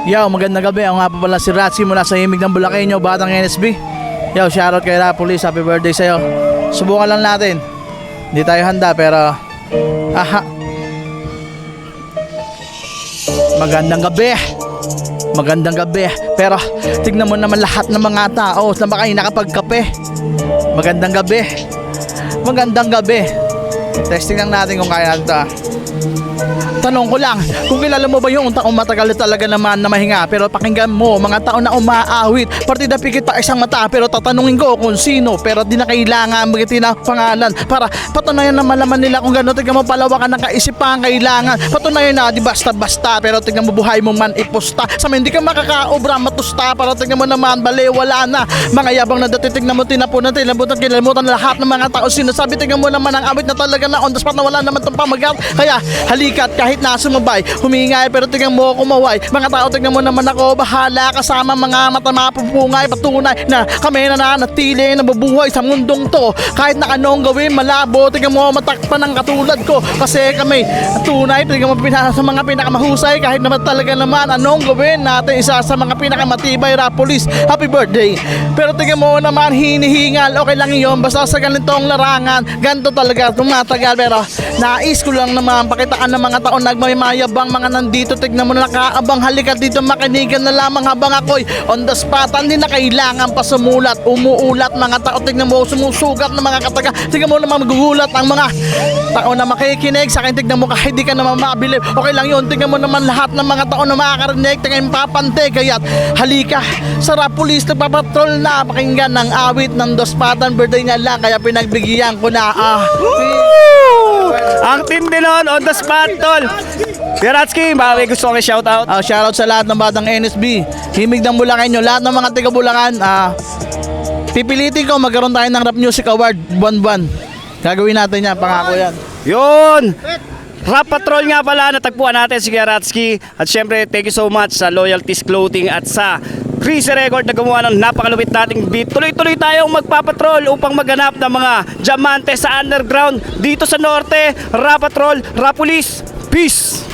Yo, magandang gabi. Ako nga pa pala si Ratsky mula sa Himig ng Bulakenyo, Batang NSB. Yo, shoutout kay Rapulis. Happy birthday sa'yo. Subukan lang natin. Hindi tayo handa pero... Aha. Magandang gabi. Magandang gabi. Pero tignan mo naman lahat ng mga tao na baka nakapagkape. Magandang gabi. Magandang gabi. Testing lang natin kung kaya natin ito. Tanong ko lang, kung kilala mo ba yung taong matagal talaga naman na mahinga pero pakinggan mo, mga taon na umaawit, partida pikit pa isang mata pero tatanungin ko kung sino pero di na kailangan magitin ang pangalan para patunayan na malaman nila kung gano'n. Tignan mo palawakan ng kaisipan kailangan, patunayan na di basta-basta pero tignan mo buhay mo man iposta sa hindi ka makakaobra matusta para tignan mo naman bale wala na mga yabang na dati tignan mo tinapunan kinalimutan lahat ng mga tao sinasabi. Tignan mo naman ang awit na talaga na on the spot na wala naman itong pamagat kaya halikat kahit na sumabay, humingay pero tingnan mo kumaway. Mga tao tingnan mo naman ako bahala kasama mga mata mapupungay patunay na kami nananatili nabubuhay sa mundong to. Kahit na anong gawin malabo, tingnan mo matakpan ng katulad ko kasi kami tunay, tingnan mo sa mga pinakamahusay kahit naman talaga naman anong gawin natin isa sa mga pinakamatibay Rapulis. Happy birthday. Pero tingnan mo naman hinihingal, okay lang yun basta sa ganitong larangan ganito talaga tumatagal pero nais ko lang naman pakitaan ng mga taon nagmamayabang mga nandito. Tignan mo na nakaabang halika dito makinigan na lamang habang ako'y on the spot. Hindi na kailangan pa sumulat umuulat mga tao. Tignan mo sumusugat ng mga kataga. Tignan mo naman magugulat ang mga tao na makikinig sa akin. Tignan mo kahit di ka naman mabilib okay lang yun. Tignan mo naman lahat ng mga tao na makakarinig. Tignan mo papante kaya't halika sa Rapulis nagpapatrol na pakinggan ng awit ng Dospatan birthday niya lang kaya pinagbigyan ko na Ang tindi nun, on the spot, tol. Ratsky, baka gusto ko shoutout. Shoutout sa lahat ng Batang NSB, Himig ng Bulakenyo, lahat ng mga taga Bulacan. Pipilitin ko magkaroon tayo ng Rap Music Award buwan-buwan. Gagawin natin yan, pangako yan. Yun! Rap Patrol nga pala, natagpuan natin si Ratsky. At syempre, thank you so much sa Loyalties Clothing at sa Crazy Record na gumawa ng napakalupit nating beat. Tuloy-tuloy tayong magpapatrol upang maghanap ng mga diamante sa underground dito sa norte. Rap Patrol, Rapulis, peace!